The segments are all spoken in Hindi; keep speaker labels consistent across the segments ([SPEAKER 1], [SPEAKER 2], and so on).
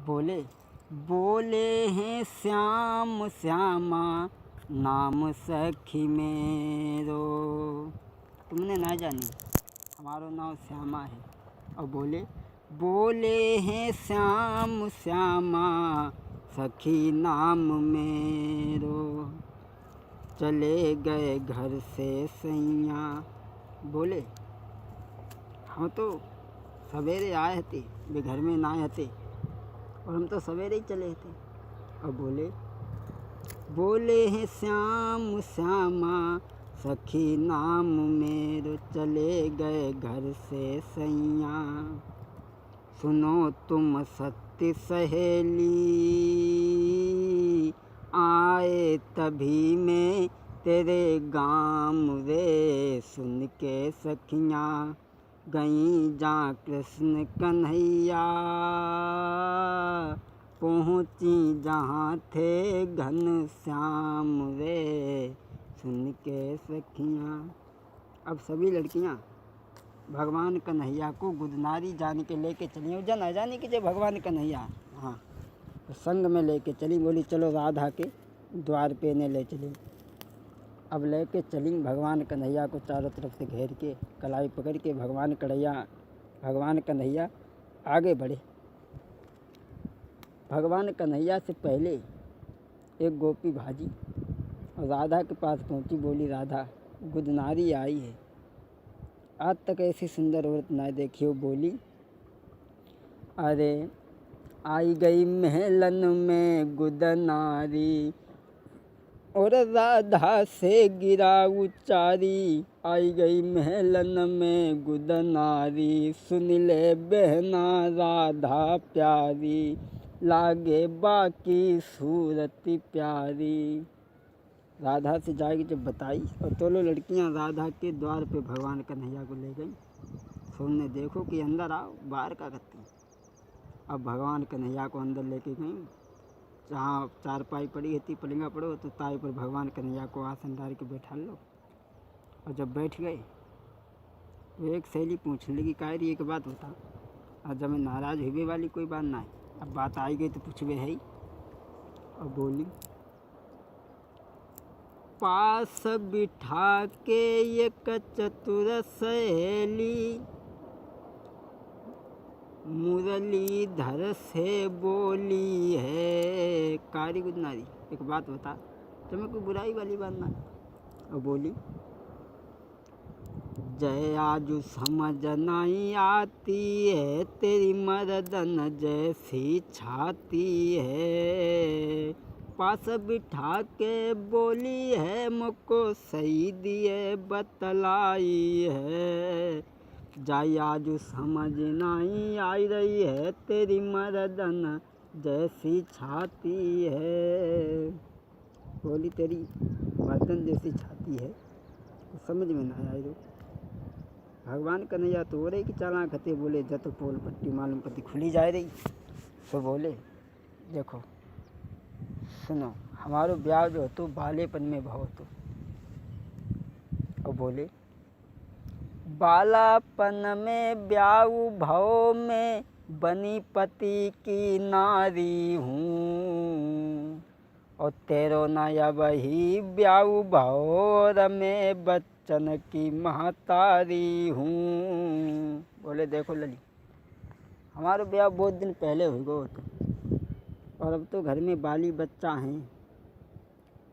[SPEAKER 1] बोले बोले हैं श्याम श्यामा नाम सखी मेरो। तुमने ना जानी हमारो नाम श्यामा है। और बोले बोले हैं श्याम श्यामा सखी नाम मेरो। चले गए घर से सैया। बोले हम तो सवेरे आए थे, वे घर में ना आए थे और हम तो सवेरे ही चले थे। और बोले बोले हैं श्याम श्यामा सखी नाम मेरो। चले गए घर से सैया। सुनो तुम सत्य सहेली आए तभी मैं तेरे गाँव रे। सुन के सखियाँ गईं जा कृष्ण कन्हैया। पहुँची जहाँ थे घन श्याम रे। सुन के सखियाँ। अब सभी लड़कियाँ भगवान कन्हैया को गुदनारी जान के लेके चली। जन न जाने कि जो भगवान कन्हैया हाँ तो संग में लेके चली। बोली चलो राधा के द्वार पे ने ले चली। अब लेके चली भगवान कन्हैया को चारों तरफ से घेर के कलाई पकड़ के भगवान कन्हैया आगे बढ़े। भगवान कन्हैया से पहले एक गोपी भाजी और राधा के पास पहुंची। बोली राधा गुदनारी आई है, आज तक ऐसी सुंदर औरत ना देखी हो। बोली अरे आई गई महलन में गुदनारी और राधा से गिरा उचारी। आई गई महलन में गुदनारी सुन ले बहना राधा प्यारी। लागे बाकी सूरत प्यारी। राधा से जाएगी जब बताई और दोनों लड़कियां राधा के द्वार पे भगवान कन्हैया को ले गई। सुनने देखो कि अंदर आओ, बाहर का करती। अब भगवान कन्हैया को अंदर लेके गई। जहाँ चारपाई पड़ी थी, पलंगा पड़ो तो ताई पर भगवान कन्हैया को आसन डाल के बैठा लो। और जब बैठ गए तो एक सहेली पूछने लगी कायरी एक बात बता। और जब मैं नाराज़ हुए वाली कोई बात ना है, अब बात आई गई तो पूछवे है ही। और बोली पास बिठा के एक चतुर सहेली मुरलीधर से बोली है कारी गुदनारी एक बात बता, तुम्हें कोई बुराई वाली बात ना। और बोली जय आजू समझ नहीं आती है तेरी मर्दन जैसी छाती है। पास बिठा के बोली है मुझको सही दिए बतलाई है। जाई आजू समझ नहीं आई रही है तेरी मर्दन जैसी छाती है। बोली तेरी मर्दन जैसी छाती है तो समझ में ना आई। भगवान कन्हैया तो हो रही कि चालाक हते। बोले जत पोल पट्टी मालूम पति खुली जा रही। तो बोले देखो सुनो हमारो ब्याह जो तो बालेपन में भाव तो। और बोले बालापन में ब्याह भाव में बनी पति की नारी हूँ। और तेरो नया वही ब्याह भाव में बच्चन की महतारी हूँ। बोले देखो लली हमारा ब्याह बहुत दिन पहले हो गया तो, और अब तो घर में बाली बच्चा हैं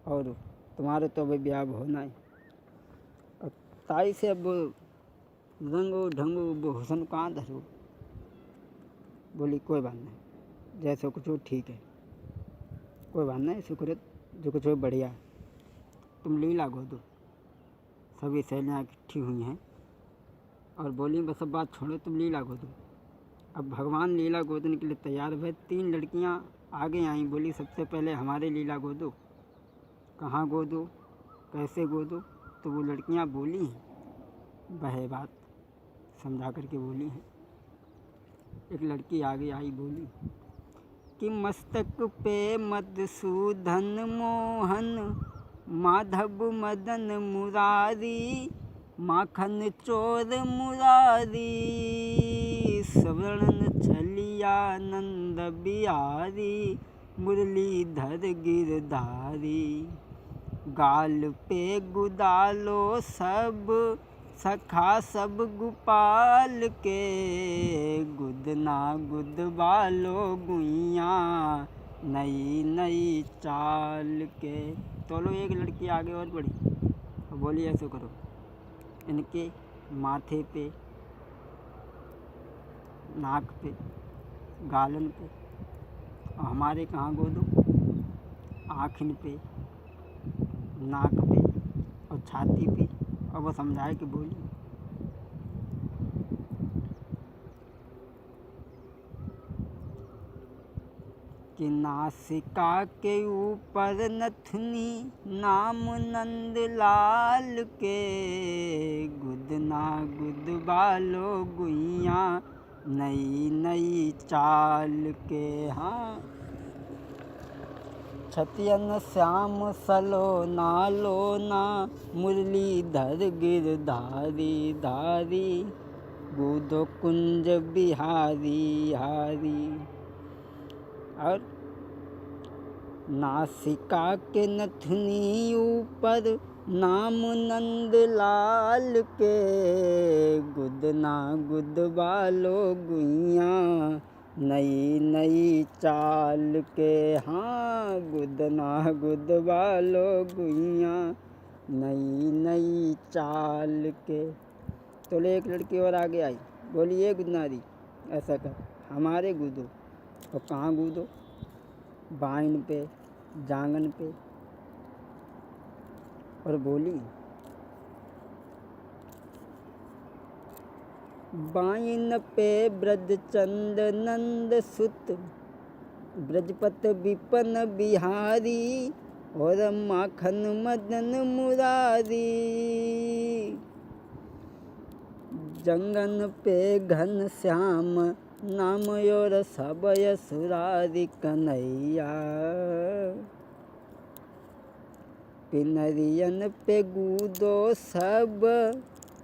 [SPEAKER 1] और तुम्हारे तो अभी ब्याह होना है। और ताई से अब रंगो ढंगो हुसन कहाँ धरो। बोली कोई बात नहीं जैसे कुछ हो ठीक है, कोई बात नहीं शुक्र जो कुछ हो बढ़िया। तुम लीला गो दो। सभी सहेलियाँ इकट्ठी हुई हैं और बोली बस अब बात छोड़ो तुम लीला गो दो। अब भगवान लीला गोदने के लिए तैयार हुए। 3 लड़कियाँ आगे आईं। बोली सबसे पहले हमारे लीला गोदो। कहाँ गोदो कैसे गोदो। तो वो लड़कियाँ बोली हैं वह बात समझा करके बोली हैं। एक लड़की आगे आई बोली कि मस्तक पे मधुसूदन मोहन माधव मदन मुरारी माखन चोर मुरारी। स्वर्ण छलिया नंद बिहारी मुरलीधर गिरधारी। गाल पे गुदालो सब सखा सब गोपाल के, गुदना गुद बालो गुइया नई नई चाल के। तो लो एक लड़की आगे और बढ़ी और बोली ऐसे करो, इनके माथे पे, नाक पे, गालन पे और हमारे कहाँ गोदो, आँखिन पे, नाक पे और छाती पे। और वो समझाए कि बोली कि नासिका के ऊपर नथनी नाम नंदलाल के, गुदना गुद बालो गुइया नई नई चाल के। हाँ, छतियन श्याम सलोना लोना मुरलीधर गिरधारी धारी, बूधो कुंज बिहारी हारी। और नासिका के नथनी ऊपर नाम नंदलाल के, गुदना गुद बालो गुइया नई नई चाल के। हाँ, गुदना गुद बालो गुइया नई नई चाल के। तो ले एक लड़की और आगे आई, बोली ये गुदनारी ऐसा कर, हमारे गूदो। और कहाँ गूदो? बाइन पे, जांगन पे। और बोली बाइन पे ब्रजचंद नंद सुत, ब्रजपत विपन बिहारी और माखन मदन मुरारी। जंगन पे घन श्याम नाम और सबय सुरारी कन्हैया, पिनरियन पे गूदो सब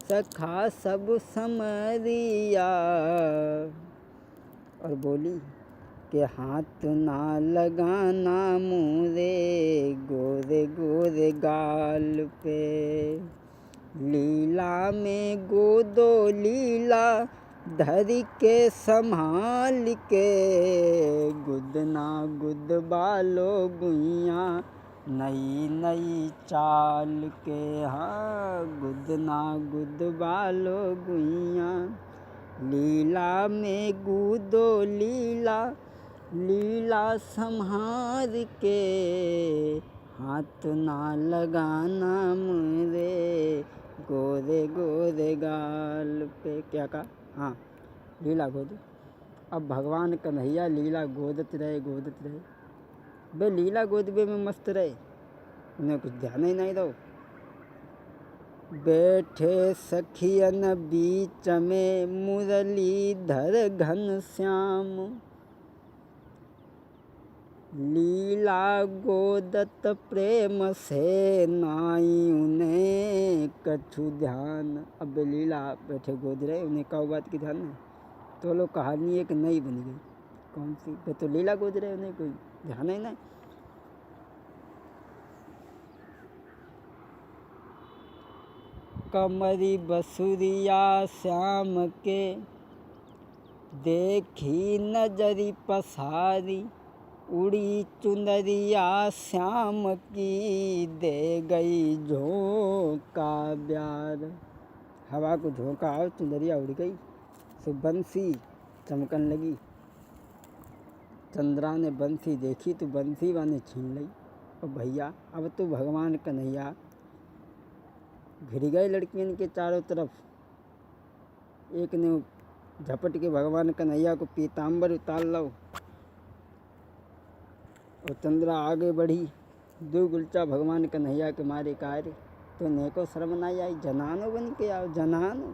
[SPEAKER 1] सखा सब समरिया। और बोली कि हाथ ना लगाना मुरे गोरे गोरे गाल पे, लीला में गोदो लीला धरी के संभाल के, गुदना गुद बालो गुइया नई नई चाल के। हाँ, गुदना गुद बालो गुइया लीला में गूदो लीला, लीला संहार के, हाथ ना लगाना मुरे गोरे गोरे गाल पे। क्या कहा? हाँ, लीला गोदो। अब भगवान कन्हैया लीला गोदत रहे गोदत रहे। बे लीला गोदबे में मस्त रहे, उन्हें कुछ ध्यान ही नहीं दो। बैठे सखियन बीच में मुरलीधर घन श्याम, लीला गोदत प्रेम से नाई उन्हें कछु ध्यान। अब लीला बैठे गोद रहे, उन्हें कौ बात की ध्यान नहीं। तो लोग कहानी एक नई बन गई। कौन सी? वे तो लीला गोद रहे, उन्हें कोई ध्यान ही नहीं। कमरी बसुरिया श्याम के देखी नजरी पसारी, उड़ी चुनरिया श्याम की दे गई झोंका ब्यार। हवा को झोंका और चुनरिया उड़ गई, सो बंसी चमकन लगी। चंद्रा ने बंसी देखी तो बंसी वाने छीन ली। और भैया अब तो भगवान कन्हैया घिर गए लड़कियों के चारों तरफ। एक ने झपट के भगवान कन्हैया को पीताम्बर उतार लो। और चंद्रा आगे बढ़ी, दो गुलचा भगवान कन्हैया के मारे कार्य। तो नेको शर्म नहीं आई, जनानो बन के आओ जनानो।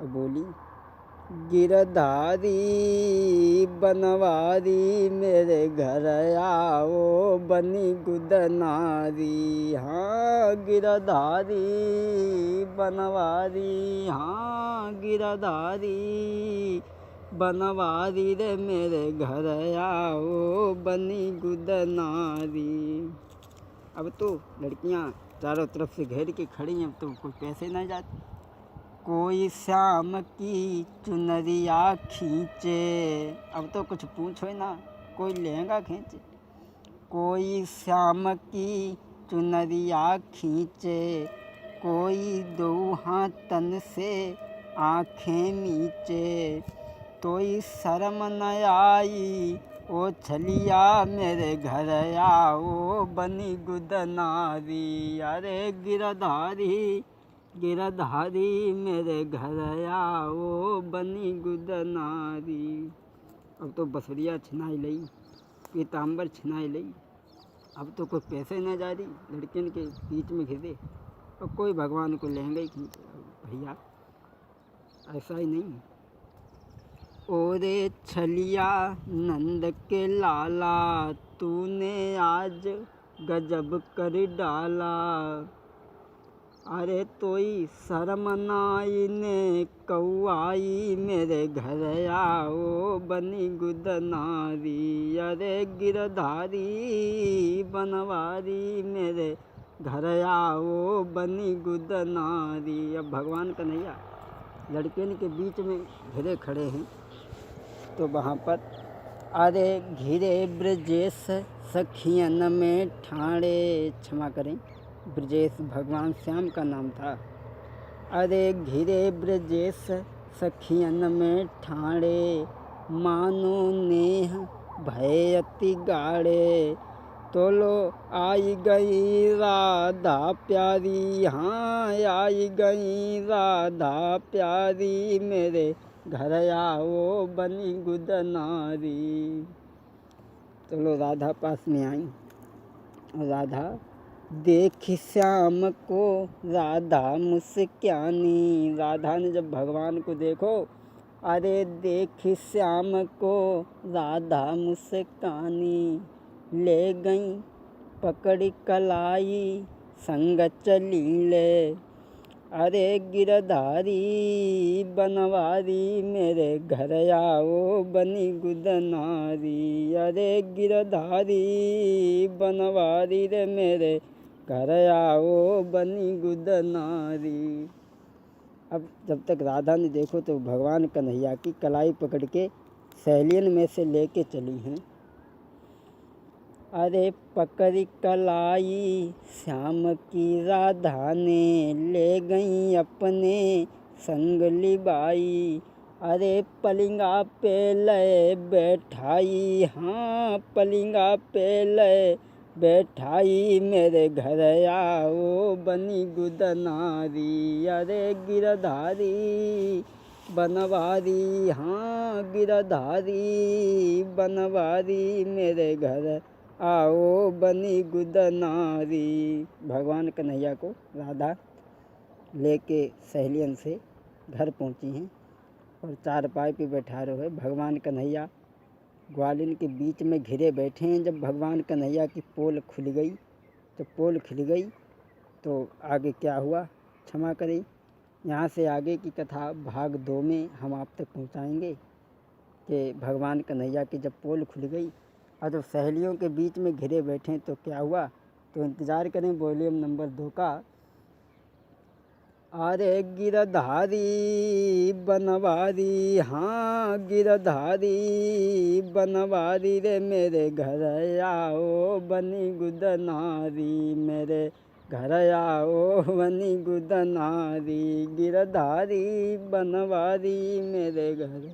[SPEAKER 1] और बोली गिरधारी बनवारी मेरे घर आओ बनी गुदनारी। हाँ, गिरधारी बनवारी, हाँ गिरधारी बनवारी रे मेरे घर आओ बनी गुदनारी। अब तो लड़कियां चारों तरफ से घेर के खड़ी हैं, अब तो कोई पैसे ना जाते। कोई श्याम की चुनरिया खींचे, अब तो कुछ पूछो ही ना, कोई लहंगा खींचे। कोई श्याम की चुनरिया खींचे, कोई दो हाथ तन से आँखें नीचे। तोई शर्म न आई ओ छलिया मेरे घर आओ बनी गुदनारी। अरे गिरधारी गिरधारी मेरे घर आओ बनी गुदनारी। अब तो बसुरिया छिनाई लई, पीताम्बर छिनाई लई, अब तो कोई पैसे न जा रही, लड़कियों के बीच में घिरे और कोई भगवान को लहंगा ही खींचे। भैया ऐसा ही नहीं। ओरे छलिया नंद के लाला, तूने आज गजब कर डाला। अरे तोई शर्म नाई ने कौआई मेरे घर आओ बनी गुदनारी। अरे गिरधारी बनवारी मेरे घर आओ बनी गुदनारी। अब भगवान कन्हैया लड़कियों के बीच में घिरे खड़े हैं, तो वहाँ पर अरे घिरे ब्रजेश सखियन में ठाणे, क्षमा करें, ब्रजेश भगवान श्याम का नाम था। अरे घिरे ब्रजेश सखियन में ठाणे, मानो नेह भय अति गाढ़े। तो लो आई गई राधा प्यारी, हाँ आई गई राधा प्यारी मेरे घर आओ बनी गुदनारी। चलो राधा पास में आई, राधा देख श्याम को राधा मुस्कानी। राधा ने जब भगवान को देखो, अरे देख श्याम को राधा मुस्कानी। ले गई पकड़ कलाई संग चली ले। अरे गिरधारी बनवारी मेरे घर आओ बनी गुदनारी। अरे गिरधारी बनवारी रे मेरे घर आओ बनी गुदनारी। अब जब तक राधा ने देखो तो भगवान कन्हैया की कलाई पकड़ के सहेलियन में से लेके चली हैं। अरे पकड़ कलाई श्याम की राधा ने, ले गई अपने संग लिबाई। अरे पलिंगा पे लय बैठाई, हाँ पलिंगा पे लय बैठाई मेरे घर आओ बनी गुदनारी। अरे गिरधारी बनवारी, हाँ गिरधारी बनवारी मेरे घर आओ बनी गुदनारी। भगवान कन्हैया को राधा लेके सहेलियन से घर पहुंची हैं और चारपाई पे बैठा रहे। भगवान कन्हैया ग्वालिन के बीच में घिरे बैठे हैं। जब भगवान कन्हैया की पोल खुल गई, जब पोल खुल गई तो आगे क्या हुआ, क्षमा करें, यहाँ से आगे की कथा भाग 2 में हम आप तक पहुँचाएँगे कि भगवान कन्हैया की जब पोल खुल गई और जब सहेलियों के बीच में घिरे बैठे तो क्या हुआ। तो इंतज़ार करें वॉल्यूम नंबर 2 का। अरे गिरधारी बनवारी, हाँ गिरधारी बनवारी रे मेरे घर आओ बनी गुदनारी। मेरे घर आओ बनी गुदनारी। गिरधारी बनवारी मेरे घर